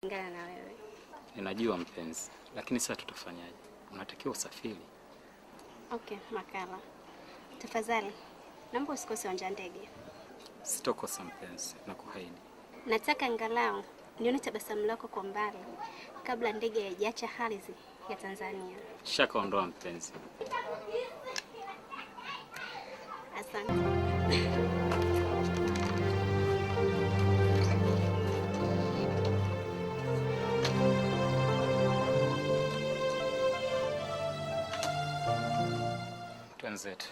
kulingana na wewe. Ninajua mpenzi, lakini sasa tutafanyaje? Unatakiwa usafiri. Okay, Makala. Tafadhali, naomba usikose uwanja wa ndege. Sitokosa mpenzi, nakuahidi. Nataka angalau nione tabasamu lako kwa mbali kabla ndege haijaacha ardhi ya Tanzania. Shaka ondoa mpenzi. Asante. Twenzetu.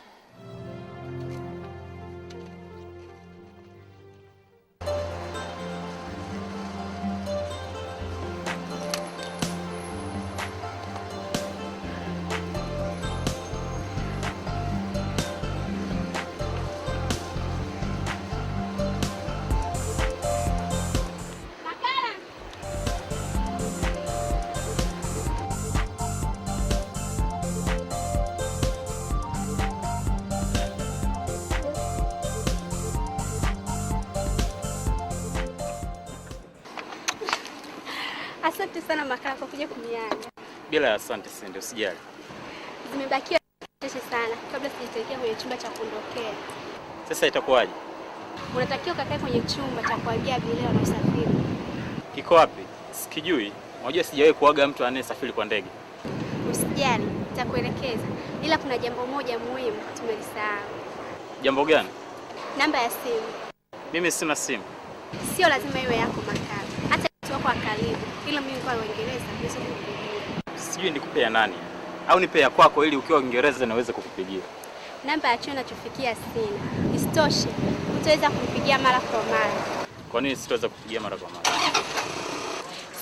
Asante sana Makala kwa kuja kuniaga. Bila asante Sindi, usijali. Zimebakia chache sana kabla sijaelekea kwenye chumba cha kuondokea. Sasa itakuwaje? Unatakiwa ukakae kwenye chumba cha kuagia abiria na usafiri. Kiko wapi? Sikijui. Unajua sijawahi kuaga mtu anayesafiri kwa ndege. Usijali, nitakuelekeza. Ila kuna jambo moja muhimu tumelisahau. Jambo gani? Namba ya simu. Mimi sina simu. Sio lazima iwe yako Makala. Hata mtu wako wa karibu. Ila mimi kwa Uingereza niweze kukupigia. Sijui nikupe ya nani? Au nipe ya kwako ili ukiwa Uingereza naweze kukupigia. Namba ya chuo nachofikia sina. Isitoshe, utaweza kupigia mara kwa mara. Kwa nini sitaweza kupigia mara kwa mara?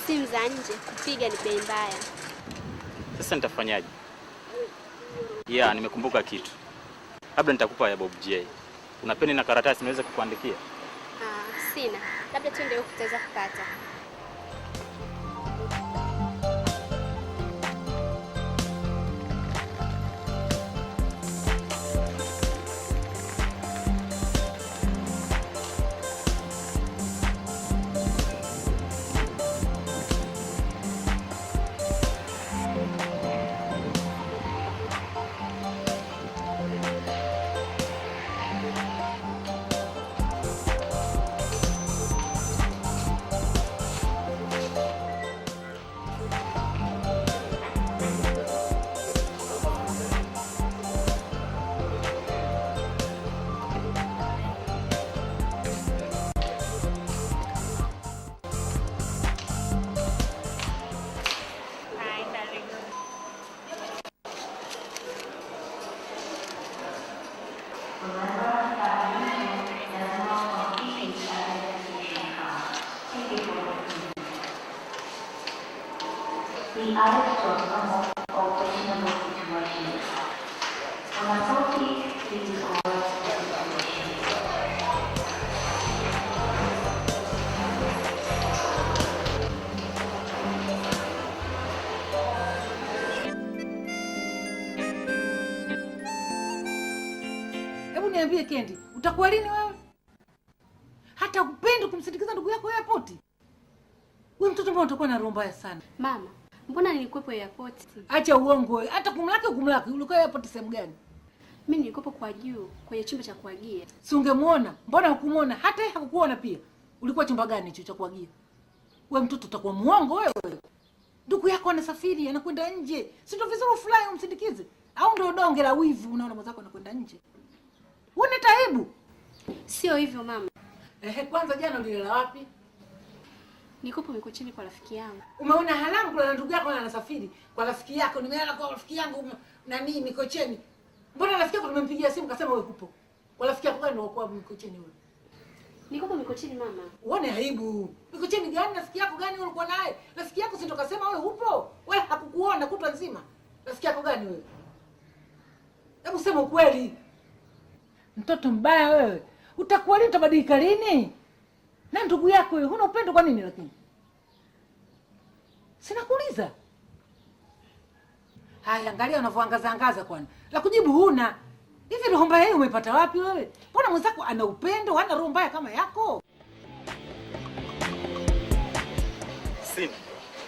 Simu za nje kupiga ni bei mbaya. Sasa nitafanyaje? Nimekumbuka kitu. Labda nitakupa ya Bob J. Una peni na karatasi naweza kukuandikia? Sina. Labda twende huko tutaweza kupata. Hebu niambie Kendi, utakuwa lini wewe? Hata upendi kumsindikiza ndugu yako airport? Wewe mtoto mbona utakuwa na roho mbaya sana? Mama, mbona nilikuwepo airport? Acha uongo wewe. Hata kumlaki. Ulikuwa airport sehemu gani? Mimi nilikuwepo kwa juu kwenye chumba cha kuagia. Si ungemuona? Mbona hukumuona? Hata yeye hakukuona pia. Ulikuwa chumba gani hicho cha kuagia? Wewe mtoto utakuwa muongo wewe. Ndugu yako anasafiri, anakwenda nje. Si ndio vizuri fly umsindikize? Au ndio donge la wivu unaona mwenzako anakwenda nje? Una taibu? Sio hivyo mama. Kwanza jana ulilala wapi? Nikopo Mikocheni kwa rafiki yangu. Umeona halamu kuna ndugu yako anasafiri kwa rafiki yako. Nimelala kwa rafiki yangu nani Mikocheni. Mbona rafiki yako tumempigia simu kasema wewe upo? Kwa rafiki yako gani uko Mikocheni wewe? Nikopo Mikocheni mama. Uone aibu. Mikocheni gani rafiki yako gani ulikuwa naye? Rafiki yako si ndo kasema wewe upo? Wewe hakukuona kutwa nzima. Rafiki yako gani wewe? Hebu sema ukweli. Mtoto mbaya wewe. Utakuwa lini, utabadilika lini? Na ndugu yako wewe huna upendo kwa nini lakini? Sina kuuliza. Haya, angalia unavyoangaza kwani. La kujibu huna. Hivi roho mbaya hiyo umepata wapi wewe? Mbona mwenzako ana upendo, hana roho mbaya kama yako? Cindy,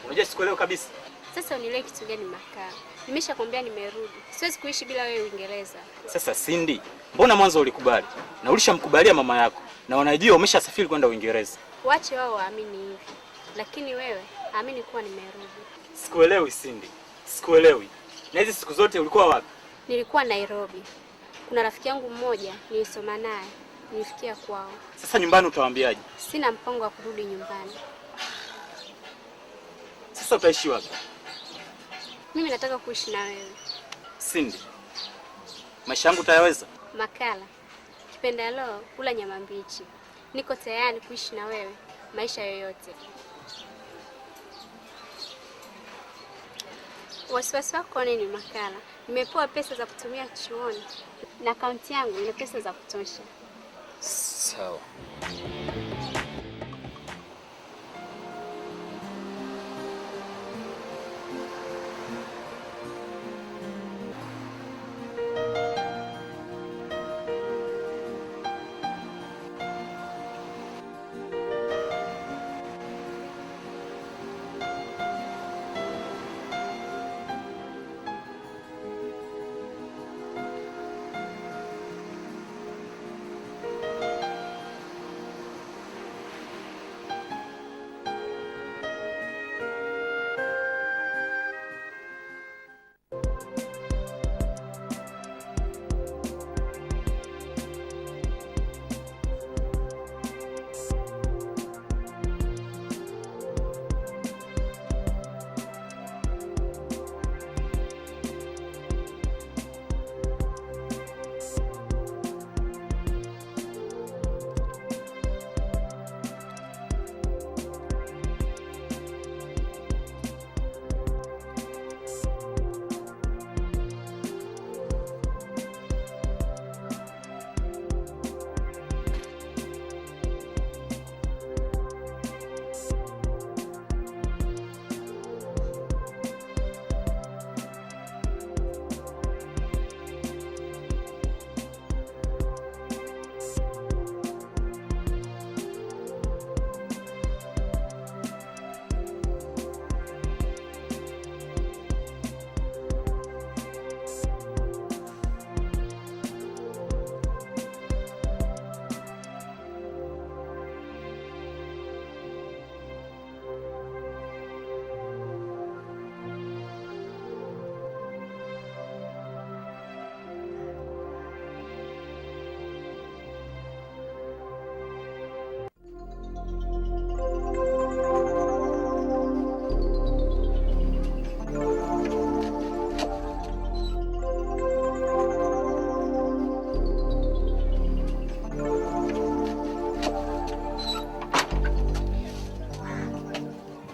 unajua sikuelewi kabisa. Sasa unielewe kitu gani Makala? Nimeshakwambia nimerudi. Siwezi kuishi bila wewe Uingereza. Sasa Cindy, mbona mwanzo ulikubali? Na ulishamkubalia mama yako. Na wanajua umeshasafiri kwenda Uingereza. Wache wao waamini hivi. Lakini wewe amini kuwa nimerudi. Sikuelewi Cindy. Sikuelewi. Na hizi siku zote ulikuwa wapi? Nilikuwa Nairobi. Kuna rafiki yangu mmoja nilisoma naye. Nilifikia kwao. Sasa nyumbani utawaambiaje? Sina mpango wa kurudi nyumbani. Sasa utaishi wapi? Mimi nataka kuishi na wewe. Cindy, maisha yangu utayaweza? Makala, kipendalo kula nyama mbichi. Niko tayari kuishi na wewe maisha yoyote. Wasiwasi wako nini Makala? Nimepewa pesa za kutumia chuoni na akaunti yangu ina pesa za kutosha. Sawa.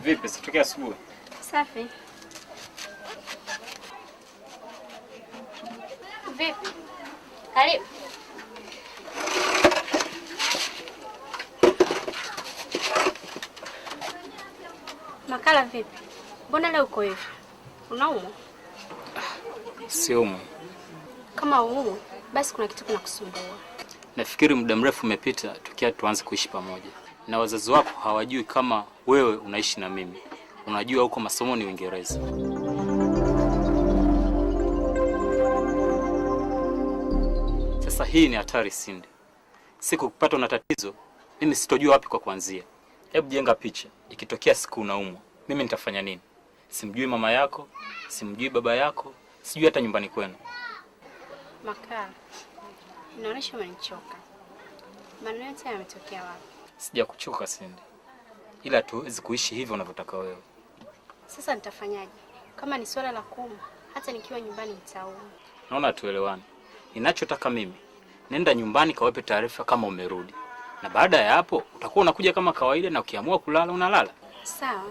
Vipi, sitokea asubuhi? Safi. Vipi? Karibu. Makala vipi? Mbona leo uko hivi? Unaumwa? Siumwi. Kama uumwi, basi kuna kitu kinakusumbua. Nafikiri muda mrefu umepita tukia tuanze kuishi pamoja. Na wazazi wako hawajui kama wewe unaishi na mimi. Unajua huko masomoni Uingereza. Sasa hii ni hatari Cindy. Siku kupata na tatizo, mimi sitojua wapi kwa kuanzia. Hebu jenga picha. Ikitokea siku unaumwa, mimi nitafanya nini? Simjui mama yako, simjui baba yako, sijui hata nyumbani kwenu. Makala, inaonyesha umenichoka. Maneno yote yametokea wapi? Sijakuchoka Cindy. Ila tuwezi kuishi hivyo unavyotaka wewe. Sasa nitafanyaje? Kama ni swala la kuumwa, hata nikiwa nyumbani nitaumwa. Naona tuelewane. Ninachotaka mimi, nenda nyumbani kawape taarifa kama umerudi. Na baada ya hapo, utakuwa unakuja kama kawaida na ukiamua kulala unalala. Sawa.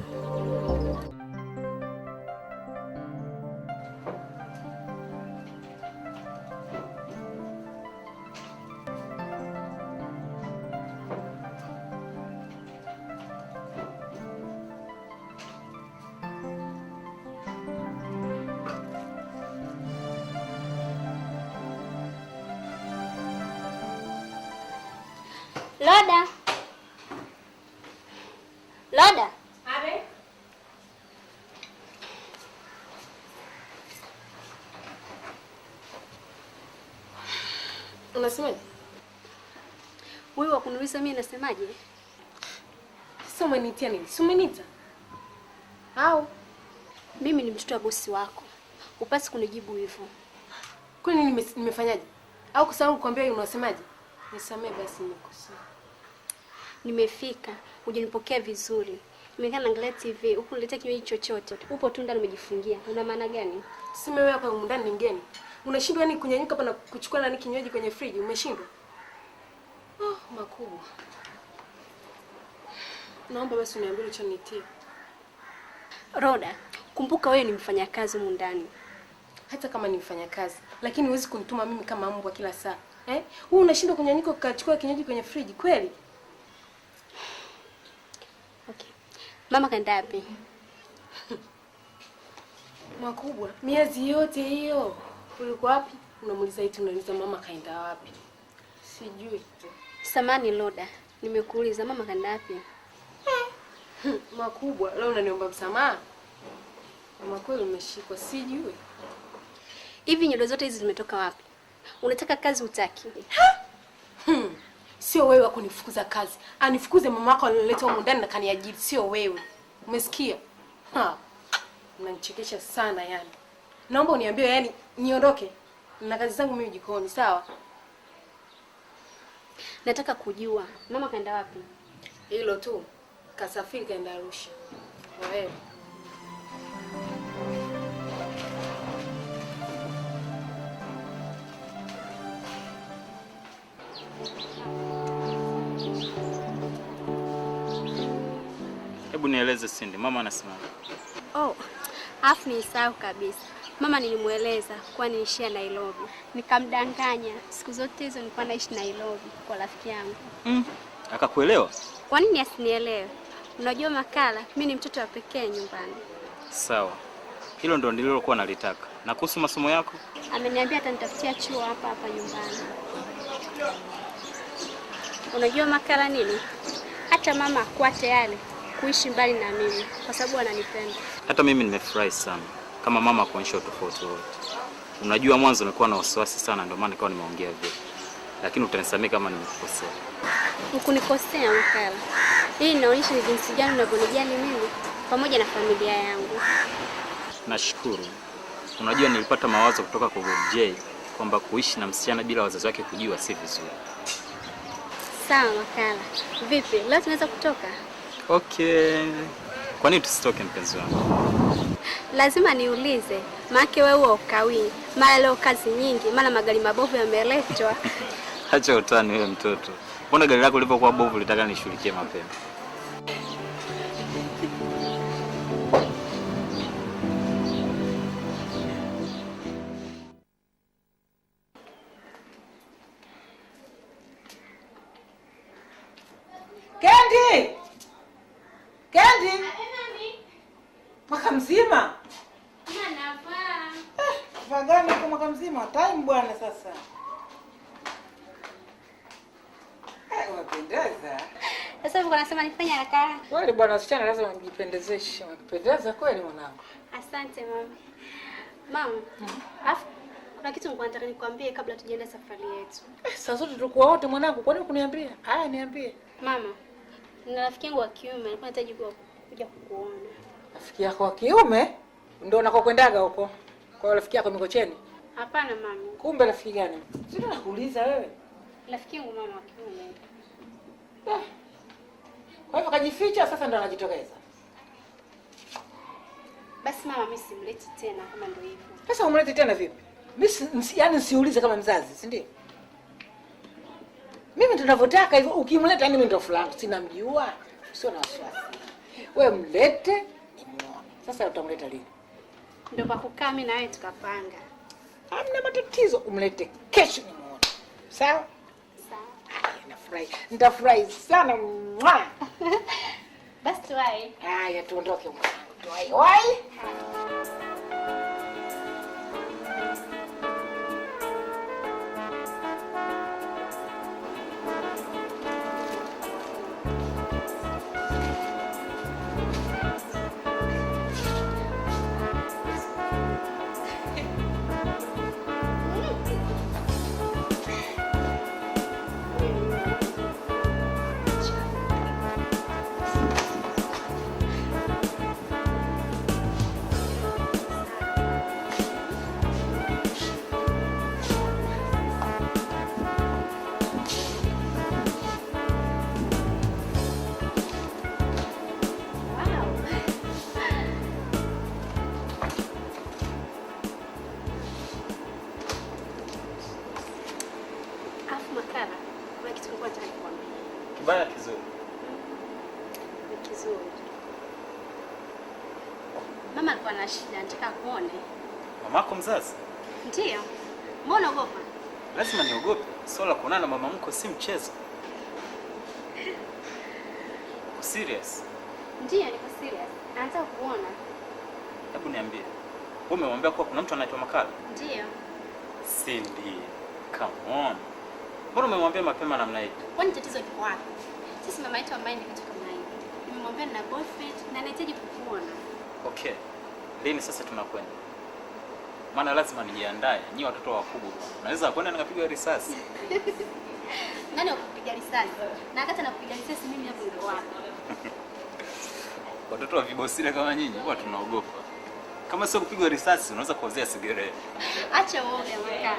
Loda. Loda. Abe? Unasemaje? Wewe wakuniuliza mimi nasemaje? Sasa umenitia nini? Si umeniita? Au Mimi ni mtoto wa bosi wako. Upasi kunijibu hivyo. kwani nimefanyaje? Au kwa sababu kuambia unasemaje? Nisamee basi nikosea. Nimefika, hujanipokea vizuri. Nimekaa naangalia TV, huku niletea kinywaji chochote. Upo tu ndani umejifungia. Una maana gani? Sema wewe hapa ndani ni mgeni. Unashindwa yani kunyanyuka hapa na kuchukua nani kinywaji kwenye friji? Umeshindwa? Makubwa. Naomba basi uniambie ulichonitia. Roda, kumbuka wewe ni mfanyakazi humu ndani. Hata kama ni mfanyakazi, lakini huwezi kunituma mimi kama mbwa kila saa. Wewe unashindwa kunyanyuka ukachukua kinywaji kwenye friji kweli? Okay. Mama kaenda wapi? Makubwa. Miezi yote hiyo ulikuwa wapi? Unamuuliza eti unauliza mama kaenda wapi? Sijui tu. Samani Roda, nimekuuliza mama kaenda wapi? Makubwa, leo unaniomba msamaha? Mama kweli umeshikwa, sijui. Hivi nyodo zote hizi zimetoka wapi? Unataka kazi utaki? Sio wewe kunifukuza kazi. Anifukuze mama yako alileta huko ndani na kaniajiri, sio wewe. Umesikia? Unanichekesha sana yani. Naomba uniambie yani niondoke. Na kazi zangu mimi jikoni, sawa? Nataka kujua mama kaenda wapi? Hilo tu. Kasafiri kaenda Arusha. Wewe. Hebu nieleze Cindy, mama anasema. Oh, afu nisahau kabisa. Mama nilimueleza kuwa niishia Nairobi. Nikamdanganya. Siku zote hizo nilikuwa naishi Nairobi kwa rafiki yangu. Akakuelewa? Kwa nini asinielewe? Unajua Makala, mimi ni mtoto wa pekee nyumbani. Sawa. Hilo ndo nililokuwa nalitaka. Na kuhusu masomo yako? Ameniambia atanitafutia chuo hapa hapa nyumbani. Unajua Makala nini? Hata mama hakuwa tayari kuishi mbali na mimi kwa sababu ananipenda. Hata mimi nimefurahi sana kama mama kuonyesha utofauti wote. Unajua mwanzo nilikuwa na wasiwasi sana, ndio maana nikawa nimeongea vile. Lakini utanisamehe kama nimekukosea. Ukunikosea Makala. Hii inaonyesha ni jinsi gani unavyonijali mimi pamoja na familia yangu. Nashukuru. Unajua nilipata mawazo kutoka kwa Bob kwamba kuishi na msichana bila wazazi wake kujua si vizuri. Sawa Makala. Vipi? Leo tunaweza kutoka? Okay. Kwa nini tusitoke mpenzi wangu? Lazima niulize. Maana wewe ukawii. Mara leo kazi nyingi, mara magari mabovu yameletwa. Acha utani wewe mtoto. Mbona gari lako lilipokuwa bovu litaka nishughulikie mapema? Kendi! Kendi! Mwaka mzima? Kifaa gani kwa mwaka mzima? Time bwana sasa. Unapendeza. Sasa hivi unasema nifanye haraka. Kweli bwana, wasichana lazima mjipendezeshe. Unapendeza kweli mwanangu. Asante mama. Mama, afu kuna kitu nilikuwa nataka nikwambie kabla tujaenda safari yetu. Sasa zote tulikuwa wote mwanangu, kwa nini kuniambia? Haya niambie. Mama, nina rafiki yangu wa kiume, nilikuwa nahitaji kuja kukuona. Rafiki yako wa kiume? Ndio unakokwendaga huko. Kwa rafiki yako Mikocheni? Hapana mama. Kumbe rafiki gani? Sio nakuuliza wewe. Rafiki yangu mama wa kiume. Kwa hivyo kajificha sasa ndo anajitokeza. Basi mama, mimi simleti tena kama ndio hivyo. Sasa umlete tena vipi? Mimi yani siulize kama mzazi, si ndio? Mimi tunavyotaka hivyo, ukimleta mimi ndo fulani, sina mjua, sio na wasiwasi. Wewe mlete nimuone. Sasa utamleta lini? Ndio kwa kukaa mimi na wewe tukapanga. Hamna matatizo, umlete kesho nimuone. Sawa? Sawa. Nafurahi. Nitafurahi sana. Basi tuwahi. Haya tuondoke mwanangu. Tuwahi. Wahi. Kibaya kizuri. Ni kizuri. Mama alikuwa na shida, nataka kuone. Mamako mzazi? Ndio. Mbona unaogopa? Lazima niogope. Swala kuonana na mama mko si mchezo. Serious? Ndio, niko serious. Anataka kuona. Hebu niambie. Wewe umemwambia kuwa kuna mtu anaitwa Makala? Ndio. Cindy, come on. Mbona umemwambia mapema namna hii? Kwani tatizo liko wapi? Sisi mama yetu ambaye ni kitu kama hivi. Nimemwambia nina boyfriend na anahitaji kukuona. Okay. Lini sasa tunakwenda? Maana lazima nijiandae. Nyinyi watoto wakubwa. Naweza kwenda nikapiga risasi. Nani wakupiga risasi? Na hata nakupiga risasi mimi hapo ndio wapi? Watoto wa vibosile kama nyinyi huwa tunaogopa. Kama sio kupigwa risasi unaweza kuozea sigaret. Acha uoga Makala.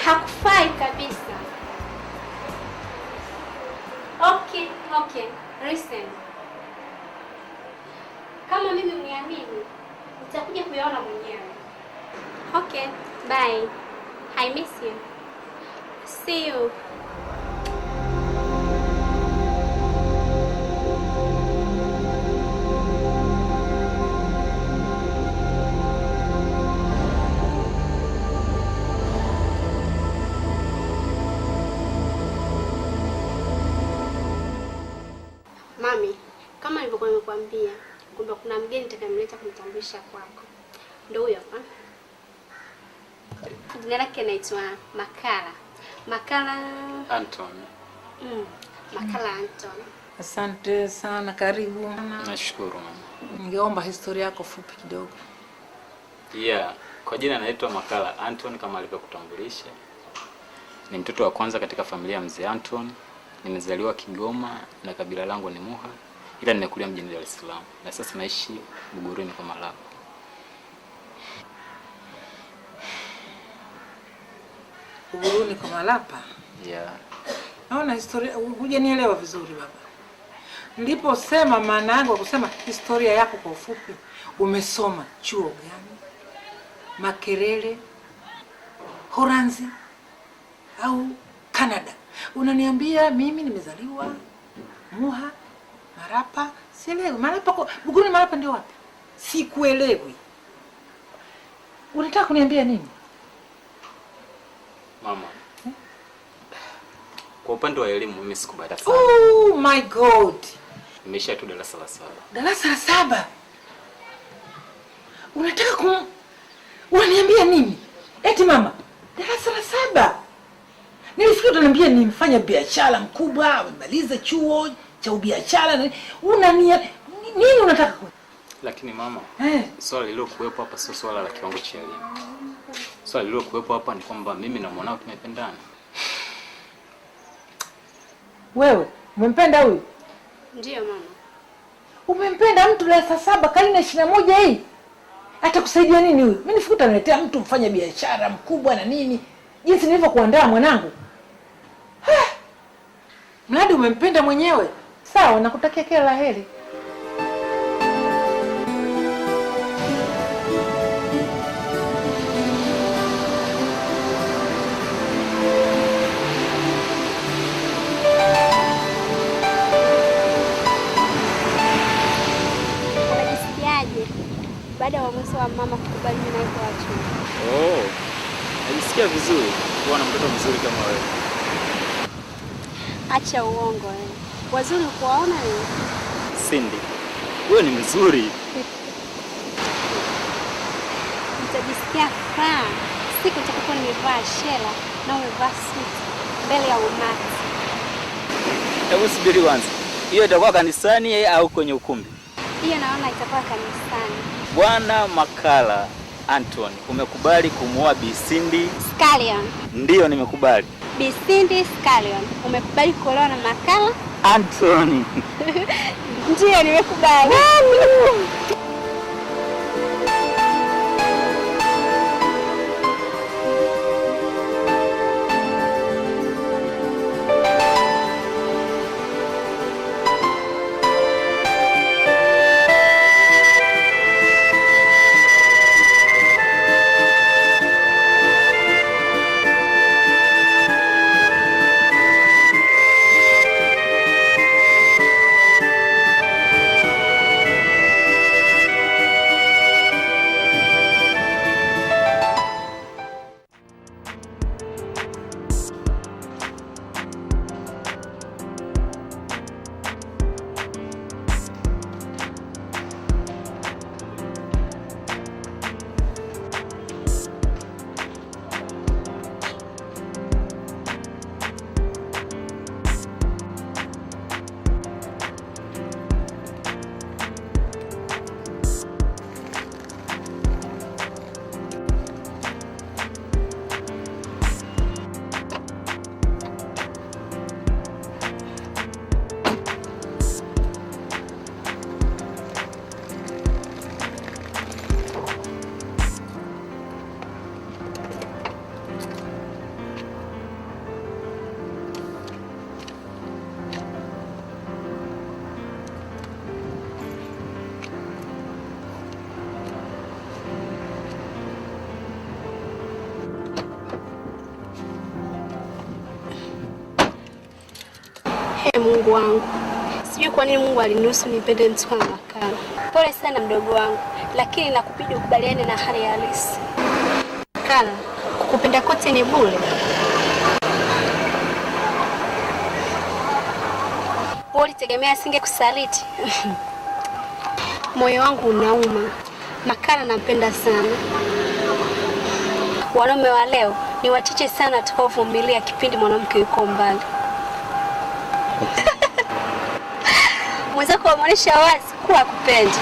Hakufai kabisa. Okay. Listen. Kama mimi uniamini, nitakuja kuyaona mwenyewe. Okay, bye. I miss you. See you. Mami, kama nilivyokuwa nimekuambia kwamba kuna mgeni nitakayemleta kumtambulisha kwako. Ndio huyo hapa. Jina lake anaitwa Makala Anton. Makala Anton. Asante sana, karibu. Nashukuru mama. Ningeomba historia yako fupi kidogo. Yeah, kwa jina naitwa Makala Anton kama alivyokutambulisha. Ni mtoto wa kwanza katika familia ya mzee Anton. Nimezaliwa Kigoma na kabila langu ni Muha, ila nimekulia mjini Dar es Salaam na sasa naishi Buguruni kwa Malapa. Buguruni kwa Malapa? Yeah. Naona historia hujanielewa vizuri baba. Niliposema maana yangu kusema historia yako kwa ufupi, umesoma chuo gani? Makerere, Horanzi au Canada? Unaniambia mimi nimezaliwa Muha, Marapa, sielewi. Marapa kwa Buguruni, Marapa ndio wapi? Sikuelewi. Unataka kuniambia nini? Mama. Kwa upande wa elimu mimi sikubada sana. Oh my God. Nimesha tu darasa la 7. Darasa la 7? Unataka unaniambia nini? Eti mama, darasa la 7? Nilifikiri unaniambia ni mfanya biashara mkubwa, umemaliza chuo cha ubiashara. Nini unataka kwa? Lakini mama, swala lililokuwepo hapa sio swala la kiwango cha elimu. Swala lililokuwepo hapa ni kwamba mimi na mwanao tumependana. Wewe umempenda huyu? Ndio mama. Umempenda mtu darasa 7 karne 21 hii? Atakusaidia nini huyu? Mimi nifikiri utaniletea mtu mfanya biashara mkubwa na nini. Jinsi nilivyokuandaa mwanangu. Mradi umempenda mwenyewe. Sawa, nakutakia kila la heri. Unajisikiaje baada ya uamuzi wa mama kukubali mimi na yuko wachu? Najisikia vizuri kuwa na mtoto mzuri kama wewe. Acha uongo wewe. Wazuri kuwaona wewe. Cindy, wewe ni mzuri. Nitajisikia furaha siku nitakapokuwa nimevaa shela na umevaa suti mbele ya umati. Hebu subiri kwanza. Hiyo itakuwa kanisani au kwenye ukumbi? Hiyo naona itakuwa kanisani. Bwana Makala, Anthony, umekubali kumuoa Bi Cindy Scallion. Ndiyo, nimekubali. Bi Cindy Scallion, umekubali kuolewa na Makala Anthony. Ndiyo, nimekubali. Mungu wangu, sijui kwa nini Mungu aliniruhusu nipende mtu kama Makala. Pole sana mdogo wangu, lakini nakubidi ukubaliane na hali halisi. Makala, kukupenda kote ni bure. Ulitegemea singekusaliti? Moyo wangu unauma. Makala nampenda sana. Wanaume wa leo ni wachache sana watakaovumilia kipindi mwanamke yuko mbali. Mwenzako wamuonesha wazi kuwa kupendi.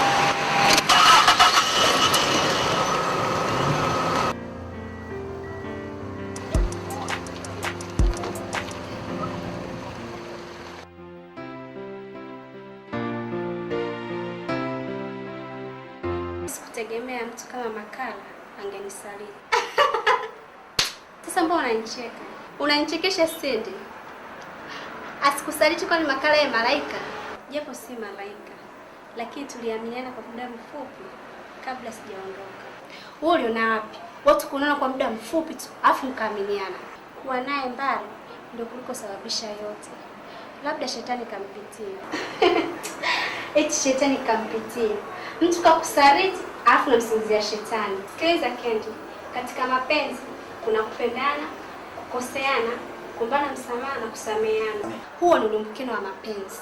Sikutegemea mtu kama Makala angenisaliti. Sasa mbona unanicheka? Unanichekesha Cindy. Asikusaliti kwani Makala ya malaika? Japo si malaika, lakini tuliaminiana kwa muda mfupi kabla sijaondoka. Wewe uliona wapi watu kuonana kwa muda mfupi tu afu mkaaminiana? Kuwa naye mbali ndio kuliko sababisha yote. Labda shetani kampitia. Eti shetani kampitia. Mtu kakusaliti afu namsingizia shetani. Sikiliza Kendi, katika mapenzi kuna kupendana, kukoseana, kuombana msamaha na kusameheana. Huo ndio mkeno wa mapenzi.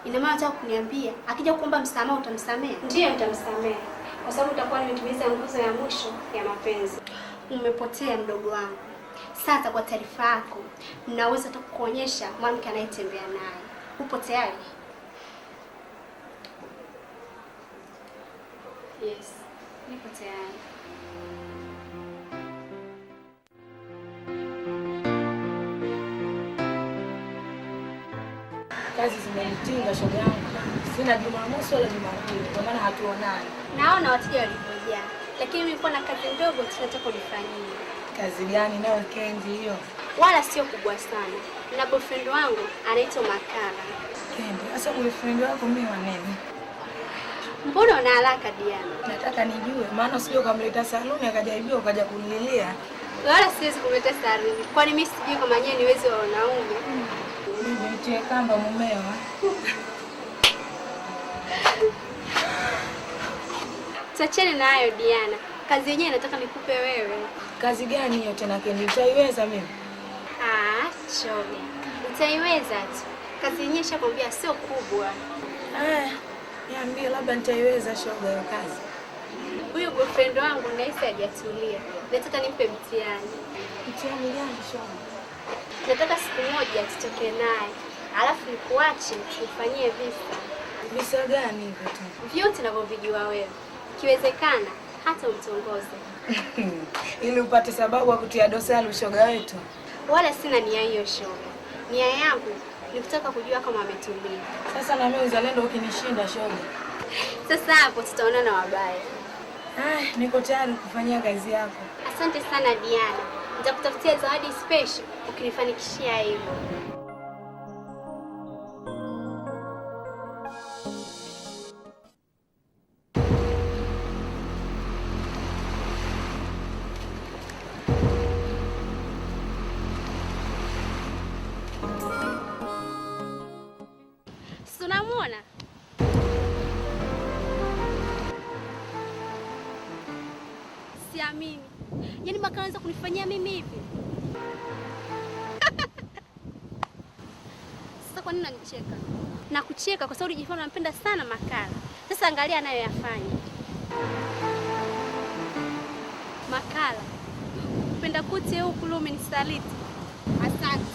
Ina maana unataka kuniambia akija kuomba msamaha utamsamehe? Ndiyo, nitamsamehe kwa sababu utakuwa nimetimiza nguzo ya mwisho ya mapenzi. Umepotea mdogo wangu. Sasa kwa taarifa yako, ninaweza tu kukuonyesha mwanamke anayetembea naye. Upo tayari? Yes, niko tayari. Kazi zimenitinga shoga yangu. Sina Jumamosi wala Jumapili, kwa maana hatuonani. Naona wateja walipojaa, lakini mimi niko na kazi ndogo tunataka kunifanyia. Kazi gani nayo Kendi hiyo? Wala sio kubwa sana. Na boyfriend wangu anaitwa Makala. Kendi, sasa boyfriend wako mimi wa nini? Mbona una haraka Diana? Nataka nijue, maana usije ukamleta saluni akajaibiwa ukaja kunililia. Wala siwezi kumleta saluni. Kwani mimi sijui kama nyewe ni wezi wa wanaume. Nitie kamba mumeo. Tuachane na hayo Diana. Kazi yenyewe nataka nikupe wewe. Kazi gani hiyo tena Kendi? Utaiweza mimi? Shoga. Utaiweza tu. Kazi yenyewe shakwambia sio kubwa. Niambie labda nitaiweza shoga hiyo kazi. Huyu boyfriend wangu nahisi hajatulia. Nataka nimpe mtihani. Mtihani gani shoga? Nataka siku moja tutoke naye. Alafu nikuache tufanyie visa. Visa gani hivyo tu? Vyote ninavyovijua wewe. Kiwezekana hata umtongoze. Ili upate sababu ya kutia dosari ushoga wetu. Wala sina nia hiyo shoga. Nia yangu ni kutaka kujua kama ametulia. Sasa na mimi uzalendo ukinishinda shoga. Sasa hapo tutaonana wabaya. Niko tayari kufanyia kazi yako. Asante sana Diana. Nitakutafutia zawadi special ukinifanikishia hivyo. Unamwona? Siamini. Yaani Makala anaweza kunifanyia mimi hivi? Sasa kwa nini unanicheka? Na kucheka kwa sababu unajifanya unampenda sana Makala. Sasa angalia anayoyafanya. Makala, upenda kuti huku leo umenisaliti. Asante.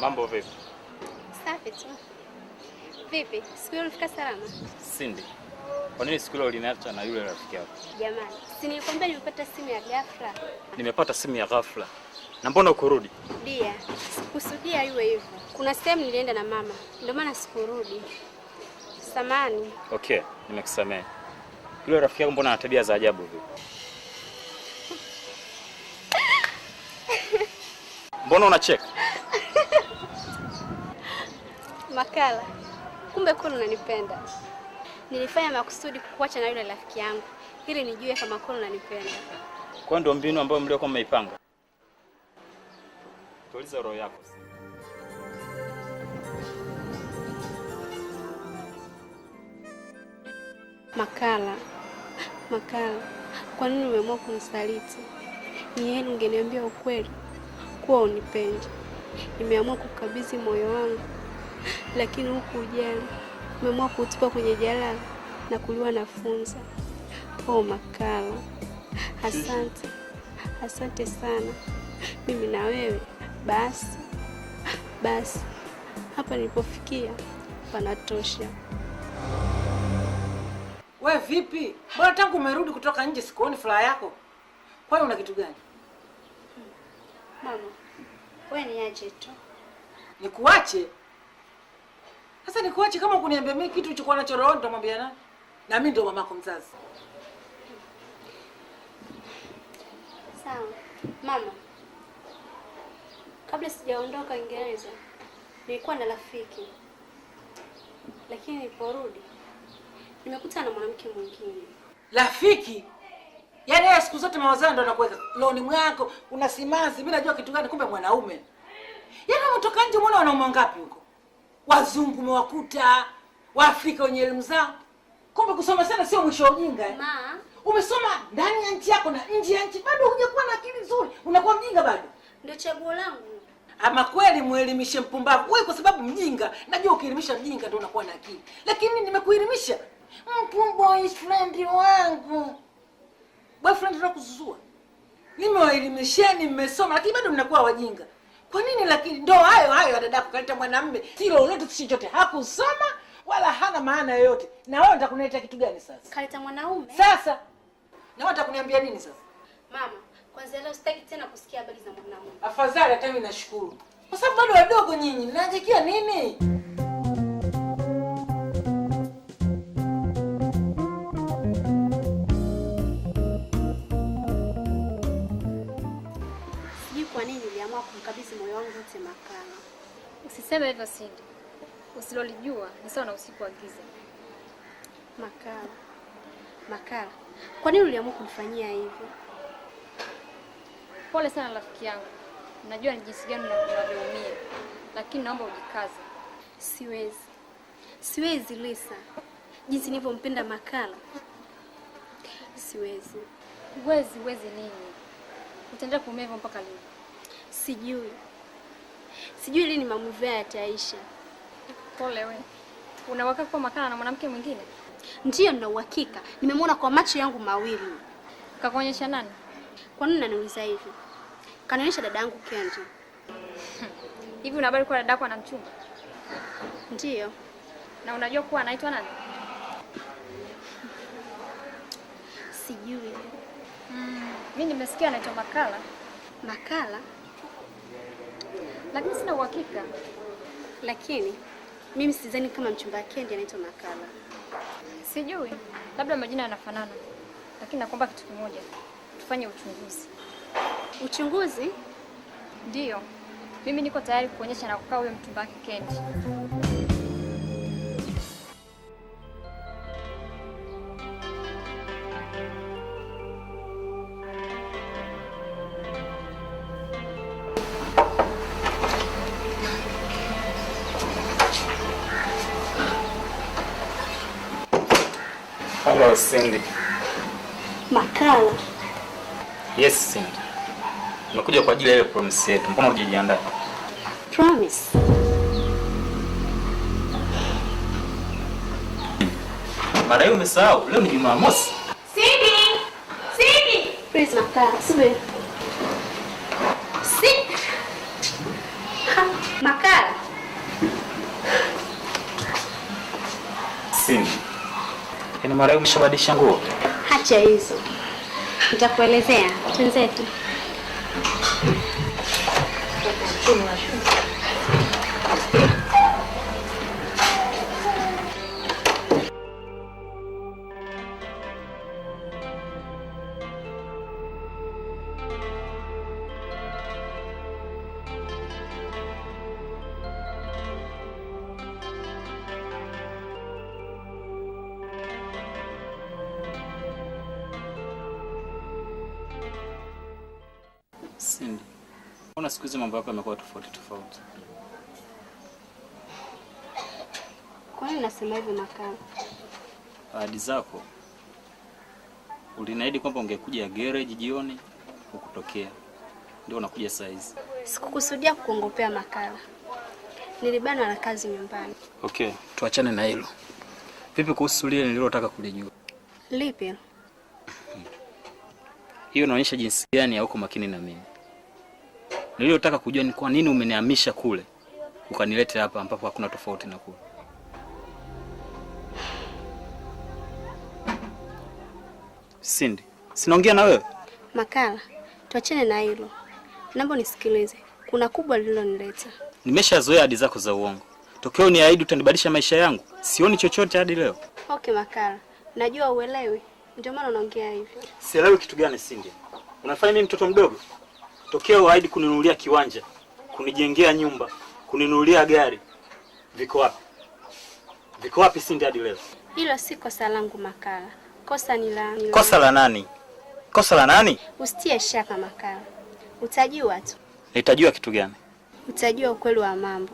Mambo vipi? Safi tu. Vipi? Siku ile ulifika salama? Cindy, kwa nini siku ile uliniacha na yule rafiki yako? Jamani, si nilikwambia nimepata simu ya ghafla? Nimepata simu ya ghafla. Na mbona ukurudi? Dia, sikusudia iwe hivyo. Kuna sehemu nilienda na mama, ndio maana sikurudi. Samahani. Okay, nimekusamehe. Yule rafiki yako mbona ana tabia za ajabu hivi? Mbona unacheka? Makala, kumbe kweli unanipenda. Nilifanya makusudi kukuacha na yule rafiki yangu ili nijue kama kweli unanipenda. Kwa ndio mbinu ambayo mliokuwa mmeipanga. Tuliza roho yako. Makala, kwa nini umeamua kunisaliti? Ni heri ungeniambia ukweli kuwa unipendi. Nimeamua kukabidhi moyo wangu, lakini huku ujana umeamua kutupa kwenye jalala na kuliwa na funza. Oh Makala, asante sana. Mimi na wewe basi hapa nilipofikia panatosha. We vipi? Mbona tangu umerudi kutoka nje sikuoni furaha yako? Kwani una kitu gani? Mama, wewe niache tu. Nikuache? Sasa nikuache kama kuniambia mimi kitu ulichokuwa nacho roho nitamwambia nani? Na mimi ndo mamako mzazi. Sawa. Mama, kabla sijaondoka Uingereza nilikuwa na rafiki. Lakini niliporudi nimekutana na mwanamke mwingine. Rafiki? Yaani yeye siku zote mawazo ndo anakuweka loni mwako, una simanzi, mimi najua kitu gani kumbe mwanaume. Yaani umetoka nje umeona wanaume wangapi huko? Wazungu umewakuta, Waafrika wenye elimu zao. Kumbe kusoma sana sio mwisho wa ujinga. Ma, umesoma ndani ya nchi yako na nje ya nchi bado hujakuwa na akili nzuri. Unakuwa mjinga bado. Ndio chaguo langu. Ama kweli muelimishe mpumbavu. Wewe kwa sababu mjinga, najua ukielimisha mjinga ndio unakuwa na akili. Lakini nimekuelimisha. Boyfriend wangu. Boyfriend ndio kuzuzua. Nimewaelimisheni, mmesoma lakini bado mnakuwa wajinga. Kwa nini lakini ndio hayo dadako kaleta mwanamume. Silo lolote chochote hakusoma wala hana maana yoyote. Na wewe utakunileta kitu gani sasa? Kaleta mwanaume. Sasa. Na wewe utakuniambia nini sasa? Mama, kwanza leo sitaki tena kusikia habari za mwanaume. Afadhali hata mimi nashukuru. Kwa sababu bado wadogo nyinyi, mnaangalia nini? Sijui kwa nini niliamua kumkabidhi moyo wangu wote Makala. Usiseme hivyo Cindy. Usilolijua ni sawa na usiku wa giza. Makala, Makala, kwa nini uliamua kunifanyia hivyo? Pole sana rafiki yangu. Najua ni jinsi gani unavyoumia. Lakini naomba ujikaze. Siwezi Lisa. Jinsi nilivyompenda Makala. Siwezi. Wezi nini? Utaendelea kuumia hivyo mpaka lini? Sijui lini maumivu haya yataisha. Pole wewe. Una uhakika kwa Makala na mwanamke mwingine? Ndiyo, nina uhakika. Nimemwona kwa macho yangu mawili. Kakuonyesha nani? Kwa nini unaniuliza hivi? Kanionyesha dada yangu Kendi. Hivi una habari kwa dada yako ana mchumba? Ndiyo. Na unajua kuwa anaitwa nani? Sijui. Mimi nimesikia anaitwa Makala. Makala? Lakini sina uhakika. Lakini mimi sidhani kama mchumba wa Kendi anaitwa Makala. Sijui. Labda majina yanafanana. Lakini nakuomba kitu kimoja. Tufanye uchunguzi. Uchunguzi? Ndiyo. Mimi niko tayari kuonyesha na kukaa huyo mchumba wake Kendi. Hello, Cindy. Makala. Yes, Cindy. Nimekuja kwa ajili ya ile promise yetu. Mbona hujajiandaa? Promise? Mara hiyo umesahau. Leo ni Jumamosi. Cindy! Please, Makala. Subiri. Makala. Cindy. Yaani mara hiyo umeshabadilisha nguo? Acha hizo. Nitakuelezea. Twenzetu. Cindy. Mbona siku hizi mambo yako yamekuwa tofauti? Kwa nini unasema hivyo Makala? Ahadi zako. Uliniahidi kwamba ungekuja garage jioni, ukutokea. Ndio unakuja saa hizi. Sikukusudia kukuongopea Makala. Nilibanwa na kazi nyumbani. Okay, tuachane na hilo. Vipi kuhusu lile nililotaka kulijua? Lipi? Hiyo inaonyesha jinsi gani hauko makini na mimi. Nililotaka kujua ni kwa nini umenihamisha kule ukanileta hapa ambapo hakuna tofauti na kule. Cindy, sinaongea na wewe? Makala, tuachane na hilo. Naomba nisikilize. Kuna kubwa lililonileta. Nimeshazoea ahadi zako za uongo. Tokeo ni ahidi utanibadilisha maisha yangu. Sioni chochote hadi leo. Okay Makala, najua uelewi. Ndio maana unaongea hivyo. Sielewi kitu gani Cindy? Unafanya mimi mtoto mdogo? Tokeo ahidi kuninunulia kiwanja, kunijengea nyumba, kuninunulia gari. Viko wapi? Viko wapi Cindy hadi leo? Hilo si kosa langu Makala. Kosa ni la... Kosa la nani? Kosa la nani? Usitie shaka Makala. Utajua tu. Nitajua kitu gani? Utajua ukweli wa mambo.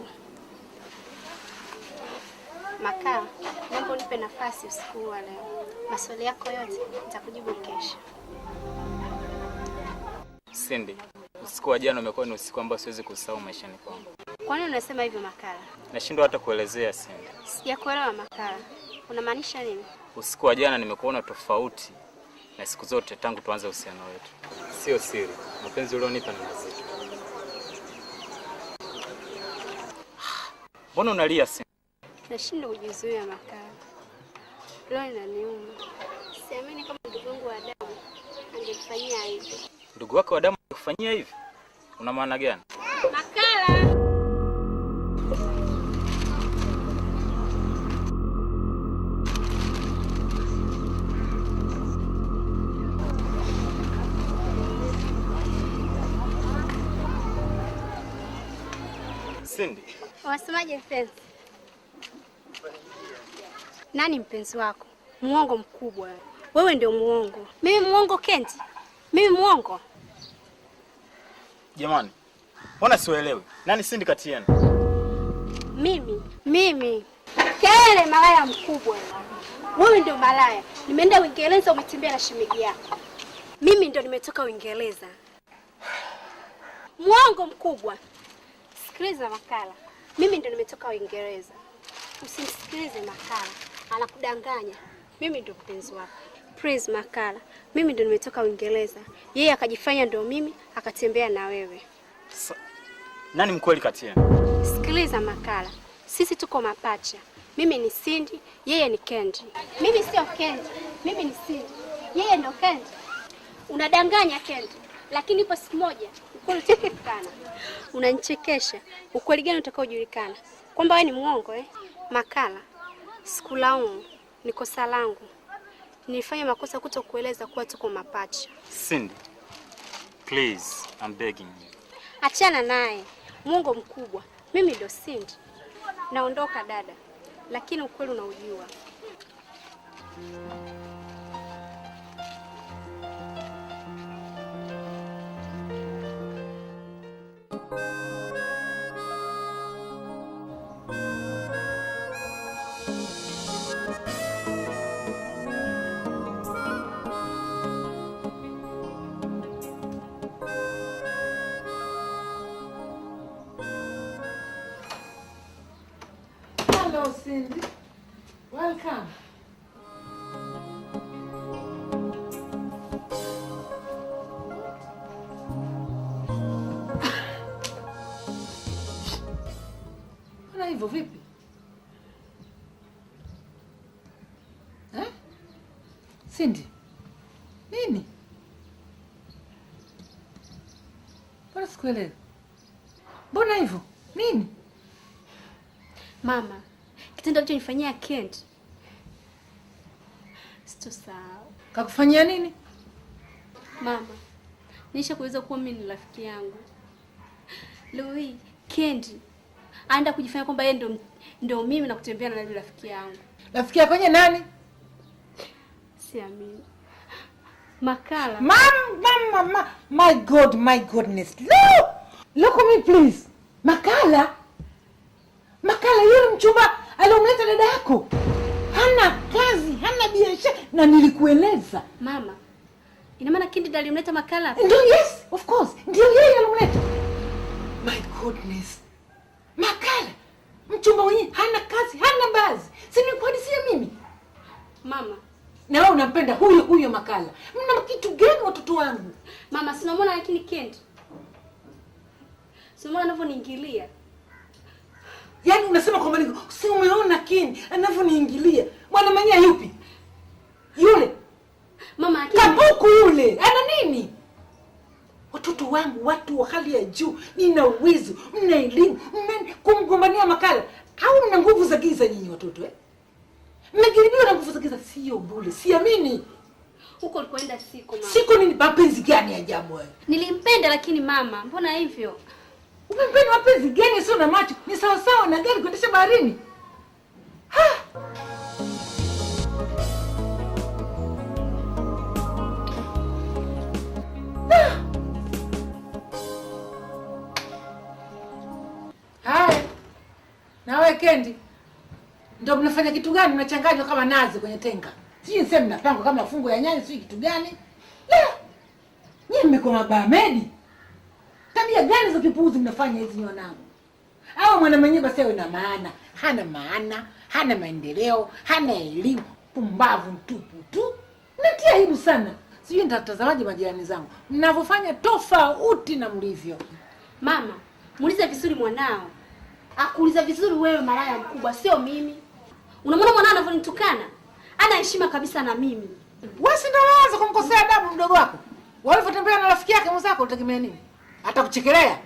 Makala, naomba unipe nafasi usiku wa leo. Maswali yako yote nitakujibu kesho. Cindy, usiku wa jana umekuwa ni usiku ambao siwezi kusahau maishani kwangu. Kwa nini unasema hivyo Makala? Nashindwa hata kuelezea Cindy. Sijakuelewa Makala. Unamaanisha nini? Usiku wa jana nimekuona tofauti na siku zote tangu tuanze uhusiano wetu. Sio siri, mapenzi ulionipa ni mazito. Mbona unalia Cindy? Nashindwa kujizuia Makala. Leo inaniuma. Siamini kama ndugu wangu wa damu angefanyia hivi. Ndugu wako wa damu angekufanyia hivi? Una maana gani? Makala! Cindy. Wasemaje mpenzi? Nani mpenzi wako? Muongo mkubwa. Wewe ndio muongo. Mimi muongo Kendi? Mimi muongo? Jamani, mbona siwaelewi? Nani Cindy kati yenu? Mimi. Kelele malaya mkubwa. Wewe ndio malaya. Nimeenda Uingereza, umetembea na shemeji yako. Mimi ndio nimetoka Uingereza. Muongo mkubwa. Sikiliza Makala. Mimi ndio nimetoka Uingereza. Usimsikilize Makala. Anakudanganya. Mimi ndio mpenzi wako. Please Makala. Mimi ndio nimetoka Uingereza. Yeye akajifanya ndio mimi, akatembea na wewe. Nani mkweli kati yenu? Sikiliza Makala. Sisi tuko mapacha. Mimi ni Cindy, yeye ni Kendi. Mimi sio Kendi. Mimi ni Cindy. Yeye ndio Kendi. Unadanganya Kendi. Lakini ipo siku moja ukweli utajulikana. Unanichekesha. Ukweli gani utakaojulikana? Kwamba wewe ni muongo Makala. Sikulaumu. Ni kosa langu. Nilifanya makosa kutokueleza kuwa tuko mapacha. Cindy, please, I'm begging you. Achana naye. Muongo mkubwa. Mimi ndo Cindy. Naondoka dada. Lakini ukweli unaujua. Hello, Cindy. Welcome. Kuna hivyo vipi? Cindy. Nini? Mbona sikuelewi? Mbona hivyo? Nini? Mama, kitendo alichonifanyia Kendi sitosahau. Kakufanyia nini? Mama, nisha kuweza kuwa mimi ni rafiki yangu. Louis, Kendi anaenda kujifanya kwamba yeye ndio mimi na kutembea na rafiki yangu. Rafiki yako kwenye nani? Siamini. Makala. Mama, my goodness. Look at me please. Makala yule mchumba aliomleta dada yako. Hana kazi, hana biashara na nilikueleza. Mama, ina maana Kendi ndiye alimleta Makala? Ndio, yes, of course. Ndio yeye alomleta. My goodness. Makala, mchumba mwenyewe hana kazi, hana bazi. Si nikuhadisia mimi? Mama, na wewe unampenda huyo Makala. Mna kitu gani watoto wangu? Mama, sinamwona lakini Kendi. Sinamwona anavyoniingilia. Yaani unasema kwamba si umeona Kendi anavyoniingilia. Mwana manya yupi? Yule. Mama, lakini Kabuku yule. Ana nini? Watoto wangu watu wa hali ya juu, nina uwezo, mna elimu, kumgombania Makala. Au mna nguvu za giza nyinyi watoto Mmejaribiwa na nguvu za giza, sio bure. Siamini. Huko ulikoenda siko mama. Siko nini? Mapenzi gani ajabu wewe? Nilimpenda lakini mama, mbona hivyo? Umempenda mapenzi gani sio na macho? Ni sawa sawa na gari kuendesha baharini. Hai. Nawe Kendi. Ndio mnafanya kitu gani? Mnachanganywa kama nazi kwenye tenga. Sijui niseme mnapangwa kama fungu ya nyanya, sijui kitu gani. Nyinyi mmekuwa mabamedi. Tabia gani za kipuuzi mnafanya hizi wanangu? Au mwana mwenyewe basi awe na maana, hana maendeleo, hana elimu, pumbavu mtupu tu. Natia aibu sana. Sijui nitatazamaje majirani zangu. Mnavyofanya tofauti na mlivyo. Mama, muulize vizuri mwanao. Akuuliza vizuri wewe malaya mkubwa, sio mimi. Unamwona mwanao anavyonitukana? Ana heshima kabisa na mimi. Wewe si ndio unaanza kumkosea adabu mdogo wako? Walivyotembea na rafiki yake mzako unategemea nini? Atakuchekelea.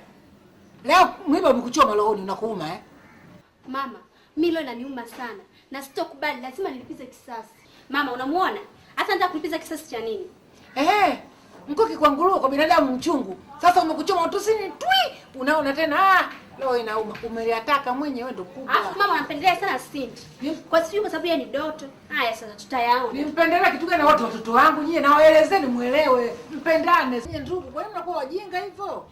Leo mwiba umekuchoma rohoni unakuuma Mama, mimi leo inaniuma sana na sitokubali, lazima nilipize kisasi. Mama, unamuona? Hata nataka kulipiza kisasi cha nini? Mkuki kwa nguruwe kwa binadamu mchungu. Sasa umekuchoma utusini twi. Unaona tena Leo inauma. Umeliataka mwenyewe ndo kubwa. Alafu mama anampendelea sana Cindy. Kwa sijui kwa sababu yeye ni Doto. Haya sasa tutayaona. Nimpendelea kitu gani wote watoto wangu nyie na waelezeni muelewe. Mpendane. Nyie ndugu, kwa nini mnakuwa wajinga hivyo?